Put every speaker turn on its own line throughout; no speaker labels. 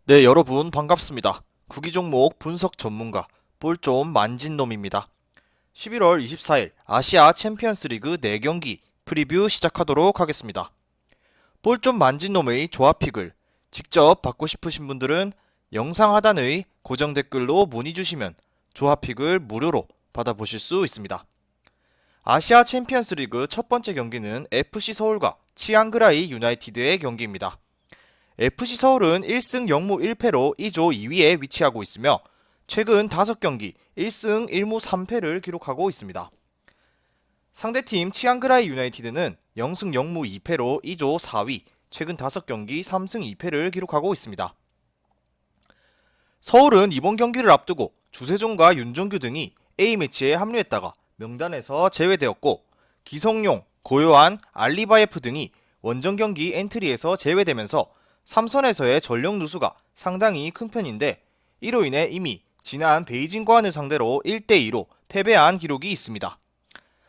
네, 여러분 반갑습니다. 구기 종목 분석 전문가 볼 좀 만진 놈입니다. 11월 24일 아시아 챔피언스 리그 4경기 프리뷰 시작하도록 하겠습니다. 볼 좀 만진 놈의 조합픽을 직접 받고 싶으신 분들은 영상 하단의 고정 댓글로 문의 주시면 조합픽을 무료로 받아보실 수 있습니다. 아시아 챔피언스 리그 첫 번째 경기는 FC 서울과 치앙그라이 유나이티드의 경기입니다. FC 서울은 1승 0무 1패로 2조 2위에 위치하고 있으며 최근 5경기 1승 1무 3패를 기록하고 있습니다. 상대팀 치앙그라이 유나이티드는 0승 0무 2패로 2조 4위, 최근 5경기 3승 2패를 기록하고 있습니다. 서울은 이번 경기를 앞두고 주세종과 윤종규 등이 A매치에 합류했다가 명단에서 제외되었고 기성용, 고요한, 알리바예프 등이 원정 경기 엔트리에서 제외되면서 3선에서의 전력 누수가 상당히 큰 편인데 이로 인해 이미 지난 베이징과안을 상대로 1대2로 패배한 기록이 있습니다.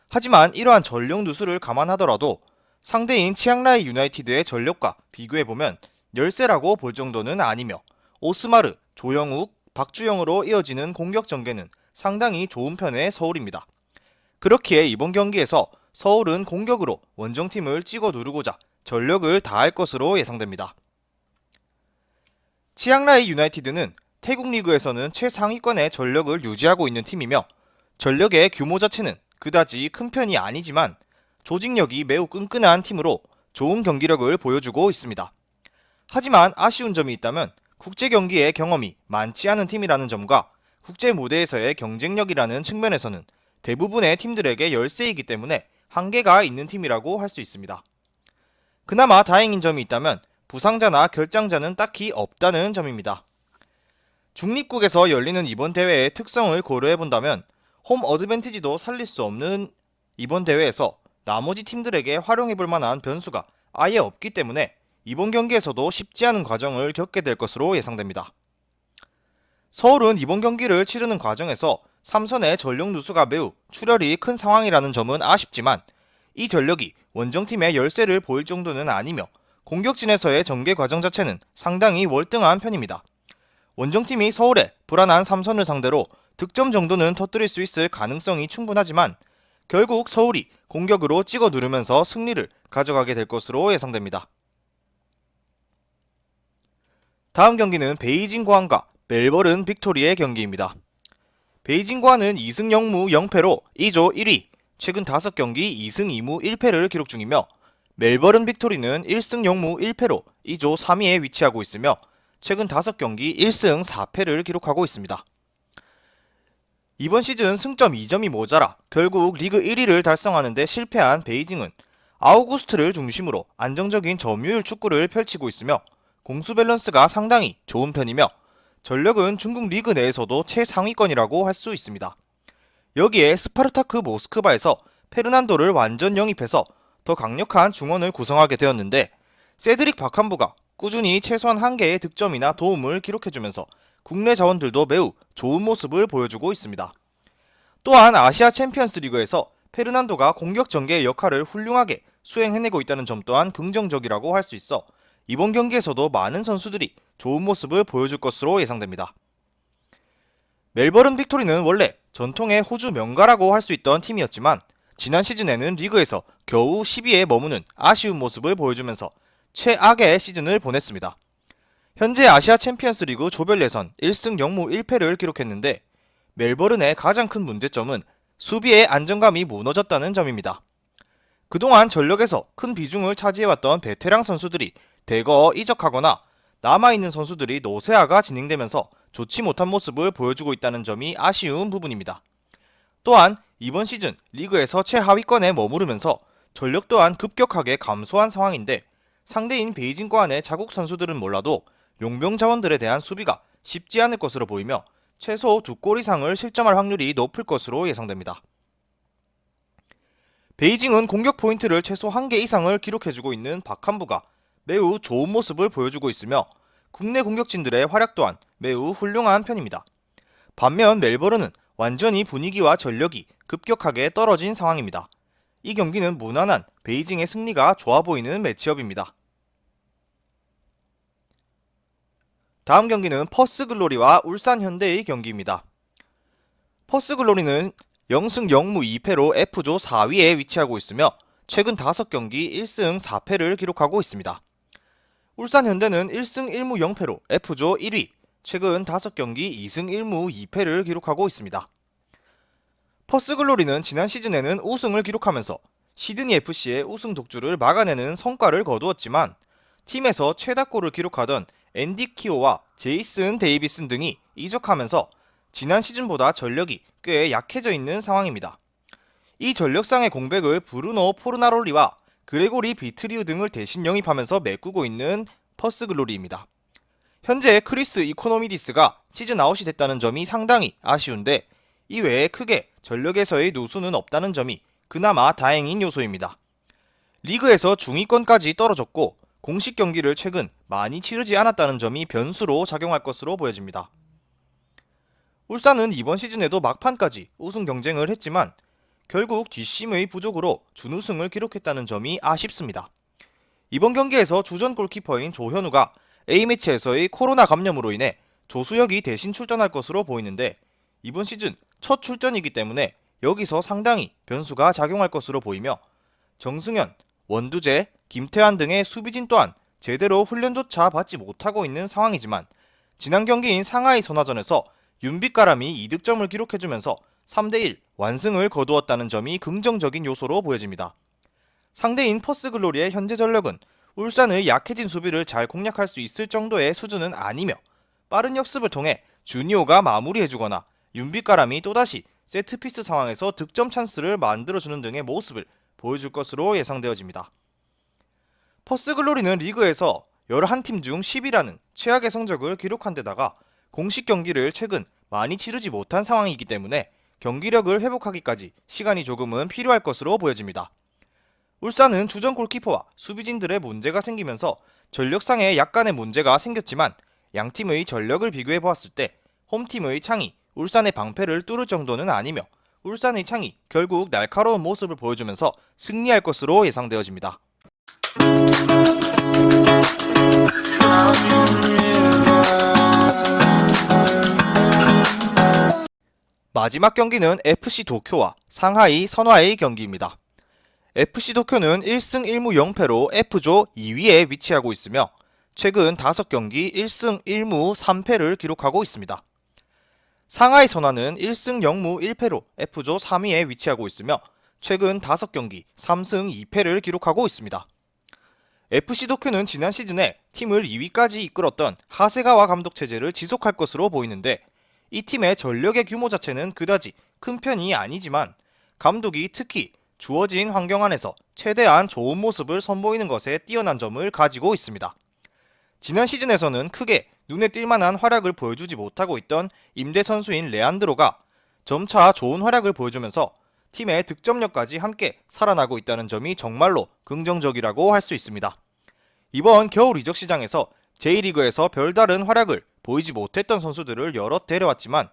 하지만 이러한 전력 누수를 감안하더라도 상대인 치앙라이 유나이티드의 전력과 비교해보면 열세라고 볼 정도는 아니며 오스마르, 조영욱, 박주영으로 이어지는 공격 전개는 상당히 좋은 편의 서울입니다. 그렇기에 이번 경기에서 서울은 공격으로 원정팀을 찍어 누르고자 전력을 다할 것으로 예상됩니다. 치앙라이 유나이티드는 태국 리그에서는 최상위권의 전력을 유지하고 있는 팀이며 전력의 규모 자체는 그다지 큰 편이 아니지만 조직력이 매우 끈끈한 팀으로 좋은 경기력을 보여주고 있습니다. 하지만 아쉬운 점이 있다면 국제 경기의 경험이 많지 않은 팀이라는 점과 국제 무대에서의 경쟁력이라는 측면에서는 대부분의 팀들에게 열세이기 때문에 한계가 있는 팀이라고 할 수 있습니다. 그나마 다행인 점이 있다면 부상자나 결장자는 딱히 없다는 점입니다. 중립국에서 열리는 이번 대회의 특성을 고려해본다면 홈 어드밴티지도 살릴 수 없는 이번 대회에서 나머지 팀들에게 활용해볼 만한 변수가 아예 없기 때문에 이번 경기에서도 쉽지 않은 과정을 겪게 될 것으로 예상됩니다. 서울은 이번 경기를 치르는 과정에서 3선의 전력 누수가 매우 출혈이 큰 상황이라는 점은 아쉽지만 이 전력이 원정팀의 열세를 보일 정도는 아니며 공격진에서의 전개 과정 자체는 상당히 월등한 편입니다. 원정팀이 서울의 불안한 3선을 상대로 득점 정도는 터뜨릴 수 있을 가능성이 충분하지만 결국 서울이 공격으로 찍어 누르면서 승리를 가져가게 될 것으로 예상됩니다. 다음 경기는 베이징과안과 멜버른 빅토리의 경기입니다. 베이징과안은 2승 0무 0패로 2조 1위, 최근 5경기 2승 2무 1패를 기록 중이며 멜버른 빅토리는 1승 0무 1패로 2조 3위에 위치하고 있으며 최근 5경기 1승 4패를 기록하고 있습니다. 이번 시즌 승점 2점이 모자라 결국 리그 1위를 달성하는 데 실패한 베이징은 아우구스트를 중심으로 안정적인 점유율 축구를 펼치고 있으며 공수 밸런스가 상당히 좋은 편이며 전력은 중국 리그 내에서도 최상위권이라고 할 수 있습니다. 여기에 스파르타크 모스크바에서 페르난도를 완전 영입해서 더 강력한 중원을 구성하게 되었는데 세드릭 바캄부가 꾸준히 최소한 1개의 득점이나 도움을 기록해주면서 국내 자원들도 매우 좋은 모습을 보여주고 있습니다. 또한 아시아 챔피언스 리그에서 페르난도가 공격 전개의 역할을 훌륭하게 수행해내고 있다는 점 또한 긍정적이라고 할 수 있어 이번 경기에서도 많은 선수들이 좋은 모습을 보여줄 것으로 예상됩니다. 멜버른 빅토리는 원래 전통의 호주 명가라고 할 수 있던 팀이었지만 지난 시즌에는 리그에서 겨우 10위에 머무는 아쉬운 모습을 보여주면서 최악의 시즌을 보냈습니다. 현재 아시아 챔피언스 리그 조별 예선 1승 0무 1패를 기록했는데 멜버른의 가장 큰 문제점은 수비의 안정감이 무너졌다는 점입니다. 그동안 전력에서 큰 비중을 차지해왔던 베테랑 선수들이 대거 이적하거나 남아있는 선수들이 노쇠화가 진행되면서 좋지 못한 모습을 보여주고 있다는 점이 아쉬운 부분입니다. 또한 이번 시즌 리그에서 최하위권에 머무르면서 전력 또한 급격하게 감소한 상황인데 상대인 베이징과안의 자국 선수들은 몰라도 용병 자원들에 대한 수비가 쉽지 않을 것으로 보이며 최소 2골 이상을 실점할 확률이 높을 것으로 예상됩니다. 베이징은 공격 포인트를 최소 1개 이상을 기록해주고 있는 박한부가 매우 좋은 모습을 보여주고 있으며 국내 공격진들의 활약 또한 매우 훌륭한 편입니다. 반면 멜버른은 완전히 분위기와 전력이 급격하게 떨어진 상황입니다. 이 경기는 무난한 베이징의 승리가 좋아 보이는 매치업입니다. 다음 경기는 퍼스글로리와 울산현대의 경기입니다. 퍼스글로리는 0승 0무 2패로 F조 4위에 위치하고 있으며 최근 5경기 1승 4패를 기록하고 있습니다. 울산현대는 1승 1무 0패로 F조 1위, 최근 5경기 2승 1무 2패를 기록하고 있습니다. 퍼스글로리는 지난 시즌에는 우승을 기록하면서 시드니FC의 우승 독주를 막아내는 성과를 거두었지만 팀에서 최다골을 기록하던 앤디 키오와 제이슨 데이비슨 등이 이적하면서 지난 시즌보다 전력이 꽤 약해져 있는 상황입니다. 이 전력상의 공백을 브루노 포르나롤리와 그레고리 비트리우 등을 대신 영입하면서 메꾸고 있는 퍼스글로리입니다. 현재 크리스 이코노미디스가 시즌 아웃이 됐다는 점이 상당히 아쉬운데 이외에 크게 전력에서의 노수는 없다는 점이 그나마 다행인 요소입니다. 리그에서 중위권까지 떨어졌고 공식 경기를 최근 많이 치르지 않았다는 점이 변수로 작용할 것으로 보여집니다. 울산은 이번 시즌에도 막판까지 우승 경쟁을 했지만 결국 뒷심의 부족으로 준우승을 기록했다는 점이 아쉽습니다. 이번 경기에서 주전 골키퍼인 조현우가 A매치에서의 코로나 감염으로 인해 조수혁이 대신 출전할 것으로 보이는데 이번 시즌 첫 출전이기 때문에 여기서 상당히 변수가 작용할 것으로 보이며 정승현, 원두재, 김태환 등의 수비진 또한 제대로 훈련조차 받지 못하고 있는 상황이지만 지난 경기인 상하이 선화전에서 윤빛가람이 2득점을 기록해주면서 3대1 완승을 거두었다는 점이 긍정적인 요소로 보여집니다. 상대인 퍼스글로리의 현재 전력은 울산의 약해진 수비를 잘 공략할 수 있을 정도의 수준은 아니며 빠른 역습을 통해 주니오가 마무리해주거나 윤빛가람이 또다시 세트피스 상황에서 득점 찬스를 만들어주는 등의 모습을 보여줄 것으로 예상되어집니다. 퍼스글로리는 리그에서 11팀 중 10위라는 최악의 성적을 기록한 데다가 공식 경기를 최근 많이 치르지 못한 상황이기 때문에 경기력을 회복하기까지 시간이 조금은 필요할 것으로 보여집니다. 울산은 주전 골키퍼와 수비진들의 문제가 생기면서 전력상에 약간의 문제가 생겼지만 양팀의 전력을 비교해보았을 때 홈팀의 창이 울산의 방패를 뚫을 정도는 아니며 울산의 창이 결국 날카로운 모습을 보여주면서 승리할 것으로 예상되어집니다. 마지막 경기는 FC 도쿄와 상하이 선화의 경기입니다. FC 도쿄는 1승 1무 0패로 F조 2위에 위치하고 있으며 최근 5경기 1승 1무 3패를 기록하고 있습니다. 상하이 선화는 1승 0무 1패로 F조 3위에 위치하고 있으며 최근 5경기 3승 2패를 기록하고 있습니다. FC 도쿄는 지난 시즌에 팀을 2위까지 이끌었던 하세가와 감독 체제를 지속할 것으로 보이는데 이 팀의 전력의 규모 자체는 그다지 큰 편이 아니지만 감독이 특히 주어진 환경 안에서 최대한 좋은 모습을 선보이는 것에 뛰어난 점을 가지고 있습니다. 지난 시즌에서는 크게 눈에 띌만한 활약을 보여주지 못하고 있던 임대 선수인 레안드로가 점차 좋은 활약을 보여주면서 팀의 득점력까지 함께 살아나고 있다는 점이 정말로 긍정적이라고 할 수 있습니다. 이번 겨울 이적 시장에서 J리그에서 별다른 활약을 보이지 못했던 선수들을 여럿 데려왔지만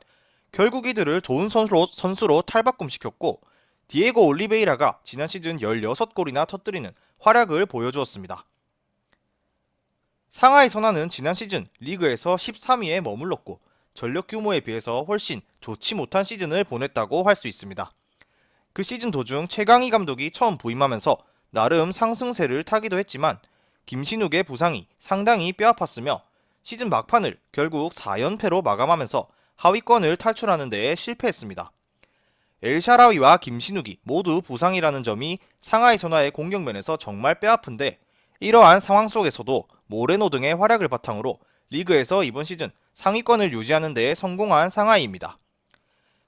결국 이들을 좋은 선수로 탈바꿈시켰고 디에고 올리베이라가 지난 시즌 16골이나 터뜨리는 활약을 보여주었습니다. 상하이 선화는 지난 시즌 리그에서 13위에 머물렀고 전력 규모에 비해서 훨씬 좋지 못한 시즌을 보냈다고 할 수 있습니다. 그 시즌 도중 최강희 감독이 처음 부임하면서 나름 상승세를 타기도 했지만 김신욱의 부상이 상당히 뼈아팠으며 시즌 막판을 결국 4연패로 마감하면서 하위권을 탈출하는 데에 실패했습니다. 엘샤라위와 김신욱이 모두 부상이라는 점이 상하이 선화의 공격면에서 정말 뼈아픈데 이러한 상황 속에서도 모레노 등의 활약을 바탕으로 리그에서 이번 시즌 상위권을 유지하는 데에 성공한 상하이입니다.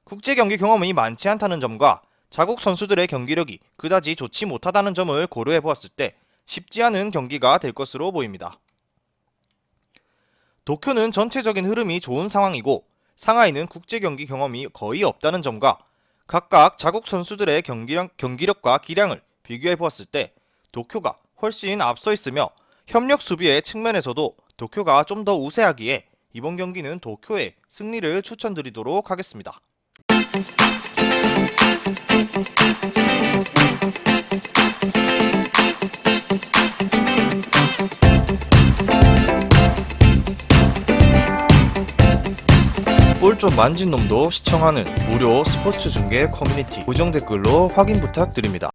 국제 경기 경험이 많지 않다는 점과 자국 선수들의 경기력이 그다지 좋지 못하다는 점을 고려해 보았을 때 쉽지 않은 경기가 될 것으로 보입니다. 도쿄는 전체적인 흐름이 좋은 상황이고 상하이는 국제 경기 경험이 거의 없다는 점과 각각 자국 선수들의 경기력과 기량을 비교해 보았을 때 도쿄가 훨씬 앞서 있으며 협력 수비의 측면에서도 도쿄가 좀 더 우세하기에 이번 경기는 도쿄의 승리를 추천드리도록 하겠습니다. 볼 좀 만진 놈도 시청하는 무료 스포츠 중계 커뮤니티 고정 댓글로 확인 부탁드립니다.